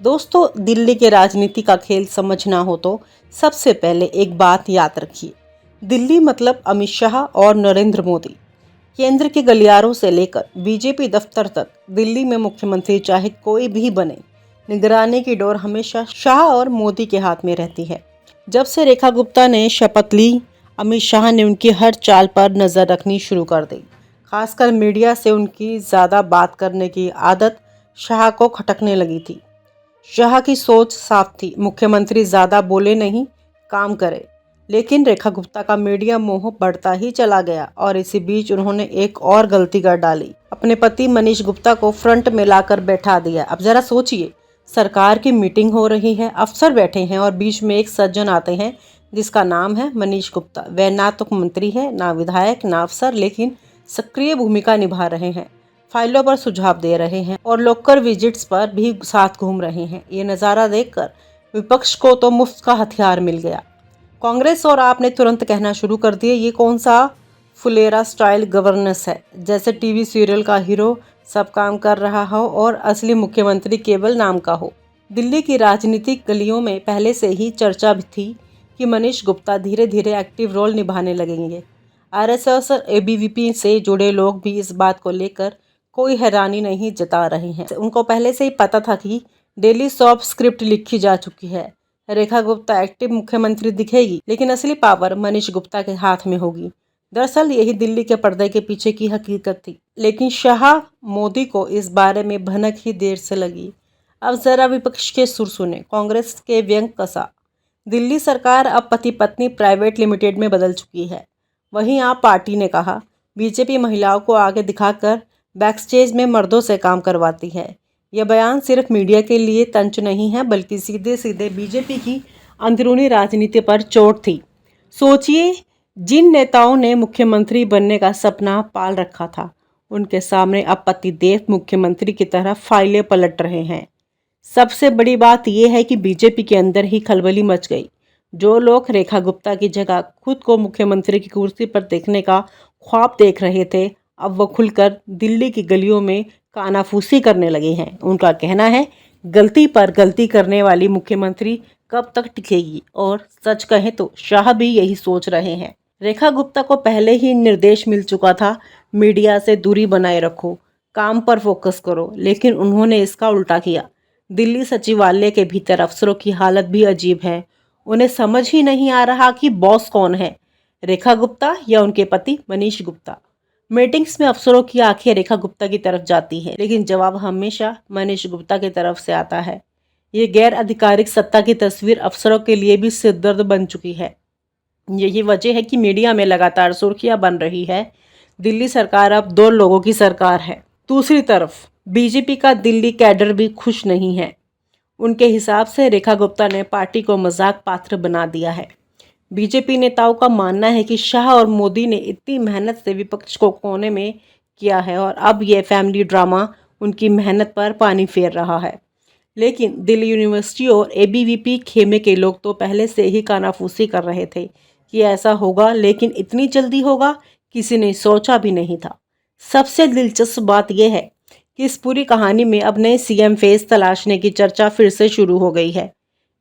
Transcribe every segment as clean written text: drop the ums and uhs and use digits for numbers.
दोस्तों, दिल्ली के राजनीति का खेल समझना हो तो सबसे पहले एक बात याद रखिए। दिल्ली मतलब अमित शाह और नरेंद्र मोदी। केंद्र के गलियारों से लेकर बीजेपी दफ्तर तक दिल्ली में मुख्यमंत्री चाहे कोई भी बने, निगरानी की डोर हमेशा शाह और मोदी के हाथ में रहती है। जब से रेखा गुप्ता ने शपथ ली, अमित शाह ने उनकी हर चाल पर नजर रखनी शुरू कर दी। खासकर मीडिया से उनकी ज्यादा बात करने की आदत शाह को खटकने लगी थी। शाह की सोच साफ थी, मुख्यमंत्री ज्यादा बोले नहीं, काम करे। लेकिन रेखा गुप्ता का मीडिया मोह बढ़ता ही चला गया और इसी बीच उन्होंने एक और गलती कर डाली। अपने पति मनीष गुप्ता को फ्रंट में लाकर बैठा दिया। अब जरा सोचिए, सरकार की मीटिंग हो रही है, अफसर बैठे हैं और बीच में एक सज्जन आते हैं जिसका नाम है मनीष गुप्ता। वह ना तो मंत्री है, ना विधायक, ना अफसर, लेकिन सक्रिय भूमिका निभा रहे हैं, फाइलों पर सुझाव दे रहे हैं और लोकल विजिट्स पर भी साथ घूम रहे हैं। ये नज़ारा देखकर विपक्ष को तो मुफ्त का हथियार मिल गया। कांग्रेस और आप ने तुरंत कहना शुरू कर दिए, ये कौन सा फुलेरा स्टाइल गवर्नेंस है, जैसे टीवी सीरियल का हीरो सब काम कर रहा हो और असली मुख्यमंत्री केवल नाम का हो। दिल्ली की राजनीतिक गलियों में पहले से ही चर्चा भी थी कि मनीष गुप्ता धीरे धीरे एक्टिव रोल निभाने लगेंगे। आरएसएस और एबीवीपी से जुड़े लोग भी इस बात को लेकर कोई हैरानी नहीं जता रहे हैं। उनको पहले से ही पता था कि डेली सॉप स्क्रिप्ट लिखी जा चुकी है। रेखा गुप्ता एक्टिव मुख्यमंत्री दिखेगी, लेकिन असली पावर मनीष गुप्ता के हाथ में होगी। दरअसल यही दिल्ली के पर्दे के पीछे की हकीकत थी, लेकिन शाह मोदी को इस बारे में भनक ही देर से लगी। अब जरा विपक्ष के सुर सुने। कांग्रेस के व्यंग कसा। दिल्ली सरकार अब पति पत्नी प्राइवेट लिमिटेड में बदल चुकी है। वहीं आप पार्टी ने कहा, बीजेपी महिलाओं को आगे दिखाकर बैकस्टेज में मर्दों से काम करवाती है। यह बयान सिर्फ मीडिया के लिए तंज नहीं है, बल्कि सीधे सीधे बीजेपी की अंदरूनी राजनीति पर चोट थी। सोचिए, जिन नेताओं ने मुख्यमंत्री बनने का सपना पाल रखा था, उनके सामने अब पतिदेव मुख्यमंत्री की तरह फाइलें पलट रहे हैं। सबसे बड़ी बात यह है कि बीजेपी के अंदर ही खलबली मच गई। जो लोग रेखा गुप्ता की जगह खुद को मुख्यमंत्री की कुर्सी पर देखने का ख्वाब देख रहे थे, अब वो खुलकर दिल्ली की गलियों में कानाफूसी करने लगे हैं। उनका कहना है, गलती पर गलती करने वाली मुख्यमंत्री कब तक टिकेगी। और सच कहें तो शाह भी यही सोच रहे हैं। रेखा गुप्ता को पहले ही निर्देश मिल चुका था, मीडिया से दूरी बनाए रखो, काम पर फोकस करो, लेकिन उन्होंने इसका उल्टा किया। दिल्ली सचिवालय के भीतर अफसरों की हालत भी अजीब है। उन्हें समझ ही नहीं आ रहा कि बॉस कौन है, रेखा गुप्ता या उनके पति मनीष गुप्ता। मीटिंग्स में अफसरों की आंखें रेखा गुप्ता की तरफ जाती है, लेकिन जवाब हमेशा मनीष गुप्ता की तरफ से आता है। ये गैर आधिकारिक सत्ता की तस्वीर अफसरों के लिए भी सिरदर्द बन चुकी है। यही वजह है कि मीडिया में लगातार सुर्खियां बन रही है। दिल्ली सरकार अब दो लोगों की सरकार है। दूसरी तरफ बीजेपी का दिल्ली कैडर भी खुश नहीं है। उनके हिसाब से रेखा गुप्ता ने पार्टी को मजाक पात्र बना दिया है। बीजेपी नेताओं का मानना है कि शाह और मोदी ने इतनी मेहनत से विपक्ष को कोने में किया है और अब यह फैमिली ड्रामा उनकी मेहनत पर पानी फेर रहा है। लेकिन दिल्ली यूनिवर्सिटी और एबीवीपी खेमे के लोग तो पहले से ही कानाफूसी कर रहे थे कि ऐसा होगा, लेकिन इतनी जल्दी होगा किसी ने सोचा भी नहीं था। सबसे दिलचस्प बात यह है कि इस पूरी कहानी में अब नए सीएम फेस तलाशने की चर्चा फिर से शुरू हो गई है।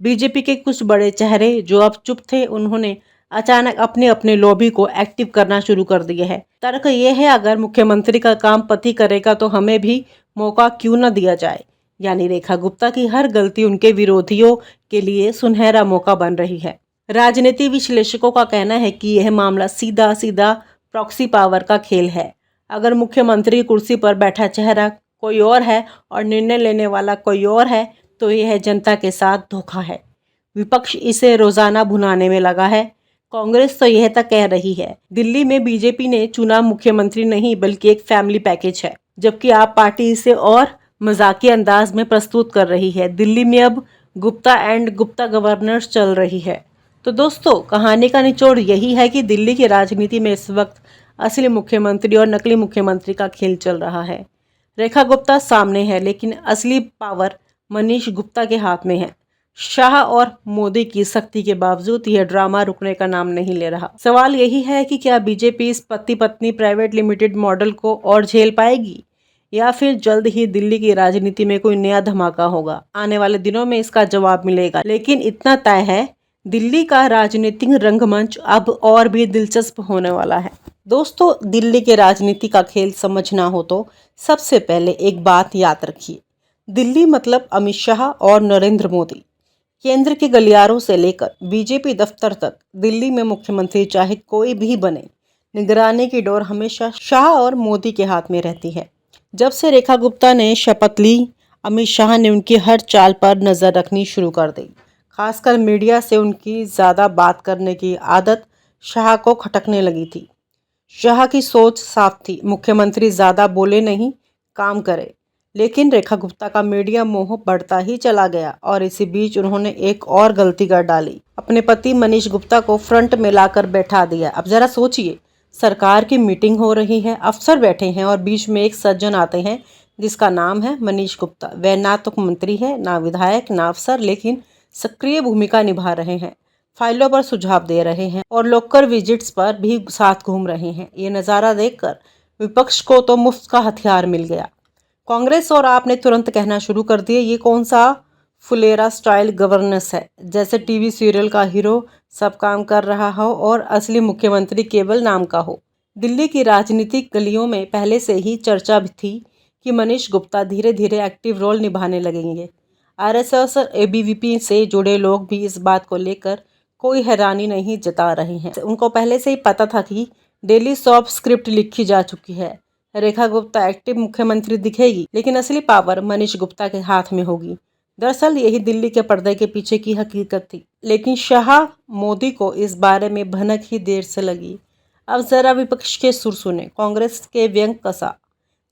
बीजेपी के कुछ बड़े चेहरे जो अब चुप थे, उन्होंने अचानक अपने अपने लॉबी को एक्टिव करना शुरू कर दिया है। तर्क ये है, अगर मुख्यमंत्री का काम पति करेगा तो हमें भी मौका क्यों न दिया जाए। यानी रेखा गुप्ता की हर गलती उनके विरोधियों के लिए सुनहरा मौका बन रही है। राजनीति विश्लेषकों का कहना है कि यह मामला सीधा सीधा प्रॉक्सी पावर का खेल है। अगर मुख्यमंत्री की कुर्सी पर बैठा चेहरा कोई और है और निर्णय लेने वाला कोई और है, तो यह जनता के साथ धोखा है। विपक्ष इसे रोजाना भुनाने में लगा है। कांग्रेस तो यह तक कह रही है, दिल्ली में बीजेपी ने चुना मुख्यमंत्री नहीं बल्कि एक फैमिली पैकेज है, जबकि आप पार्टी इसे और मजाकिया अंदाज में प्रस्तुत कर रही है। दिल्ली में अब गुप्ता एंड गुप्ता गवर्नेंस चल रही है। तो दोस्तों, कहानी का निचोड़ यही है कि दिल्ली की राजनीति में इस वक्त असली मुख्यमंत्री और नकली मुख्यमंत्री का खेल चल रहा है। रेखा गुप्ता सामने है, लेकिन असली पावर मनीष गुप्ता के हाथ में है। शाह और मोदी की सख्ती के बावजूद यह ड्रामा रुकने का नाम नहीं ले रहा। सवाल यही है कि क्या बीजेपी इस पति पत्नी प्राइवेट लिमिटेड मॉडल को और झेल पाएगी या फिर जल्द ही दिल्ली की राजनीति में कोई नया धमाका होगा? आने वाले दिनों में इसका जवाब मिलेगा, लेकिन इतना तय है, दिल्ली का राजनीतिक रंगमंच अब और भी दिलचस्प होने वाला है। दोस्तों, दिल्ली के राजनीति का खेल समझना हो तो सबसे पहले एक बात याद रखिए। दिल्ली मतलब अमित शाह और नरेंद्र मोदी। केंद्र के गलियारों से लेकर बीजेपी दफ्तर तक दिल्ली में मुख्यमंत्री चाहे कोई भी बने, निगरानी की डोर हमेशा शाह और मोदी के हाथ में रहती है। जब से रेखा गुप्ता ने शपथ ली, अमित शाह ने उनकी हर चाल पर नजर रखनी शुरू कर दी। खासकर मीडिया से उनकी ज़्यादा बात करने की आदत शाह को खटकने लगी थी। शाह की सोच साफ थी, मुख्यमंत्री ज़्यादा बोले नहीं, काम करे। लेकिन रेखा गुप्ता का मीडिया मोह बढ़ता ही चला गया और इसी बीच उन्होंने एक और गलती कर डाली। अपने पति मनीष गुप्ता को फ्रंट में लाकर बैठा दिया। अब जरा सोचिए, सरकार की मीटिंग हो रही है, अफसर बैठे हैं और बीच में एक सज्जन आते हैं जिसका नाम है मनीष गुप्ता। वह ना तो मंत्री है, ना विधायक, ना अफसर, लेकिन सक्रिय भूमिका निभा रहे हैं, फाइलों पर सुझाव दे रहे हैं और लोकल विजिट्स पर भी साथ घूम रहे हैं। ये नज़ारा देखकर विपक्ष को तो मुफ्त का हथियार मिल गया। कांग्रेस और आप ने तुरंत कहना शुरू कर दिए, ये कौन सा फुलेरा स्टाइल गवर्नेंस है, जैसे टीवी सीरियल का हीरो सब काम कर रहा हो और असली मुख्यमंत्री केवल नाम का हो। दिल्ली की राजनीतिक गलियों में पहले से ही चर्चा भी थी कि मनीष गुप्ता धीरे धीरे एक्टिव रोल निभाने लगेंगे। आरएसएस और एबीवीपी से जुड़े लोग भी इस बात को लेकर कोई हैरानी नहीं जता रहे हैं। उनको पहले से ही पता था कि डेली सॉप स्क्रिप्ट लिखी जा चुकी है। रेखा गुप्ता एक्टिव मुख्यमंत्री दिखेगी, लेकिन असली पावर मनीष गुप्ता के हाथ में होगी। दरअसल यही दिल्ली के पर्दे के पीछे की हकीकत थी, लेकिन शाह मोदी को इस बारे में भनक ही देर से लगी। अब जरा विपक्ष के सुर सुने। कांग्रेस के व्यंग कसा।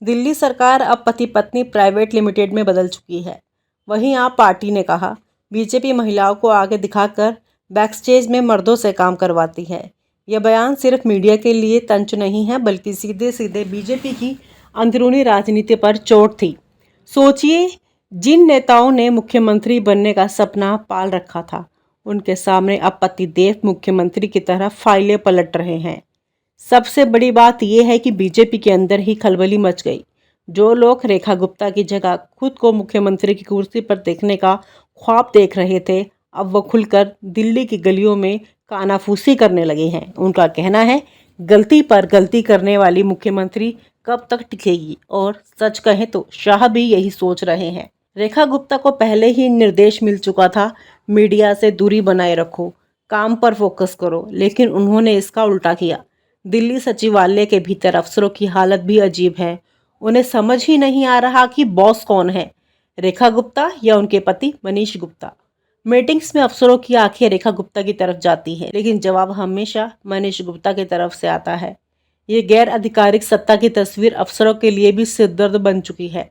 दिल्ली सरकार अब पति पत्नी प्राइवेट लिमिटेड में बदल चुकी है। वहीं आप पार्टी ने कहा, बीजेपी महिलाओं को आगे दिखाकर बैकस्टेज में मर्दों से काम करवाती है। यह बयान सिर्फ मीडिया के लिए तंज नहीं है, बल्कि सीधे सीधे बीजेपी की अंदरूनी राजनीति पर चोट थी। सोचिए, जिन नेताओं ने मुख्यमंत्री बनने का सपना पाल रखा था, उनके सामने अब पतिदेव मुख्यमंत्री की तरह फाइलें पलट रहे हैं। सबसे बड़ी बात यह है कि बीजेपी के अंदर ही खलबली मच गई। जो लोग रेखा गुप्ता की जगह खुद को मुख्यमंत्री की कुर्सी पर देखने का ख्वाब देख रहे थे, अब वो खुलकर दिल्ली की गलियों में कानाफूसी करने लगे हैं। उनका कहना है, गलती पर गलती करने वाली मुख्यमंत्री कब तक टिकेगी? और सच कहें तो शाह भी यही सोच रहे हैं। रेखा गुप्ता को पहले ही निर्देश मिल चुका था, मीडिया से दूरी बनाए रखो, काम पर फोकस करो, लेकिन उन्होंने इसका उल्टा किया। दिल्ली सचिवालय के भीतर अफसरों की हालत भी अजीब है। उन्हें समझ ही नहीं आ रहा कि बॉस कौन है, रेखा गुप्ता या उनके पति मनीष गुप्ता। मीटिंग्स में अफसरों की आंखें रेखा गुप्ता की तरफ जाती है, लेकिन जवाब हमेशा मनीष गुप्ता की तरफ से आता है। ये गैर आधिकारिक सत्ता की तस्वीर अफसरों के लिए भी सिरदर्द बन चुकी है।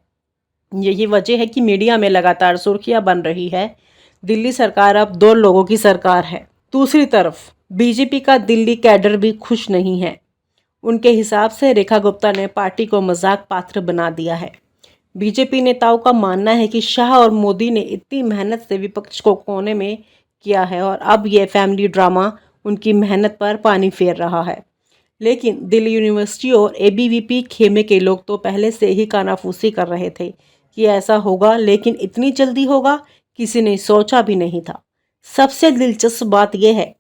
यही वजह है कि मीडिया में लगातार सुर्खियां बन रही है। दिल्ली सरकार अब दो लोगों की सरकार है। दूसरी तरफ बीजेपी का दिल्ली कैडर भी खुश नहीं है। उनके हिसाब से रेखा गुप्ता ने पार्टी को मजाक पात्र बना दिया है। बीजेपी नेताओं का मानना है कि शाह और मोदी ने इतनी मेहनत से विपक्ष को कोने में किया है और अब यह फैमिली ड्रामा उनकी मेहनत पर पानी फेर रहा है। लेकिन दिल्ली यूनिवर्सिटी और एबीवीपी खेमे के लोग तो पहले से ही कानाफूसी कर रहे थे कि ऐसा होगा, लेकिन इतनी जल्दी होगा किसी ने सोचा भी नहीं था। सबसे दिलचस्प बात यह है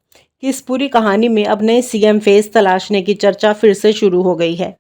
कि इस पूरी कहानी में अब नए सीएम फेस तलाशने की चर्चा फिर से शुरू हो गई है।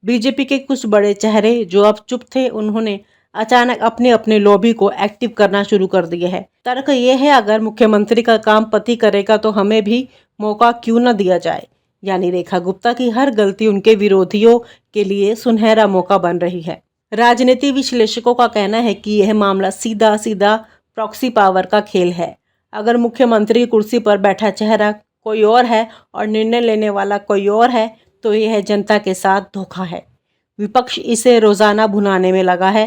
बीजेपी के कुछ बड़े चेहरे जो अब चुप थे, उन्होंने अचानक अपने अपने लॉबी को एक्टिव करना शुरू कर दिया है। तर्क ये है, अगर मुख्यमंत्री का काम पति करेगा तो हमें भी मौका क्यों न दिया जाए। यानी रेखा गुप्ता की हर गलती उनके विरोधियों के लिए सुनहरा मौका बन रही है। राजनीति विश्लेषकों का कहना है कि यह मामला सीधा सीधा प्रॉक्सी पावर का खेल है। अगर मुख्यमंत्री की कुर्सी पर बैठा चेहरा कोई और है और निर्णय लेने वाला कोई और है, तो यह जनता के साथ धोखा है। विपक्ष इसे रोजाना भुनाने में लगा है।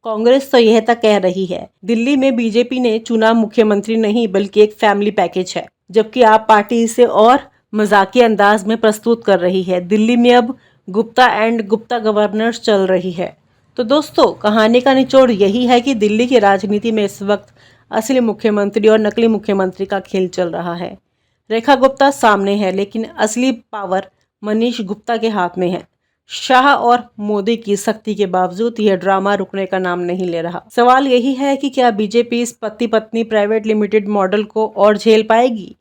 कांग्रेस तो यह तक कह रही है दिल्ली में बीजेपी ने चुना मुख्यमंत्री नहीं बल्कि एक फैमिली पैकेज है, जबकि आप पार्टी इसे और मजाकिया अंदाज में प्रस्तुत कर रही है। दिल्ली में अब गुप्ता एंड गुप्ता गवर्नेंस चल रही है। तो दोस्तों, कहानी का निचोड़ यही है कि दिल्ली की राजनीति में इस वक्त असली मुख्यमंत्री और नकली मुख्यमंत्री का खेल चल रहा है। रेखा गुप्ता सामने है, लेकिन असली पावर मनीष गुप्ता के हाथ में है। शाह और मोदी की सख्ती के बावजूद यह ड्रामा रुकने का नाम नहीं ले रहा। सवाल यही है कि क्या बीजेपी इस पति पत्नी प्राइवेट लिमिटेड मॉडल को और झेल पाएगी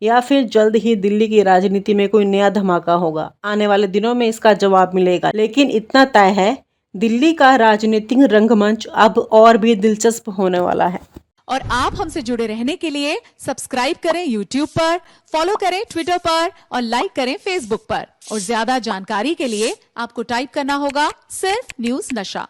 या फिर जल्द ही दिल्ली की राजनीति में कोई नया धमाका होगा। आने वाले दिनों में इसका जवाब मिलेगा, लेकिन इतना तय है, दिल्ली का राजनीतिक रंगमंच अब और भी दिलचस्प होने वाला है। और आप हमसे जुड़े रहने के लिए सब्सक्राइब करें YouTube पर, फॉलो करें Twitter पर और लाइक करें Facebook पर। और ज्यादा जानकारी के लिए आपको टाइप करना होगा सिर्फ न्यूज़ नशा।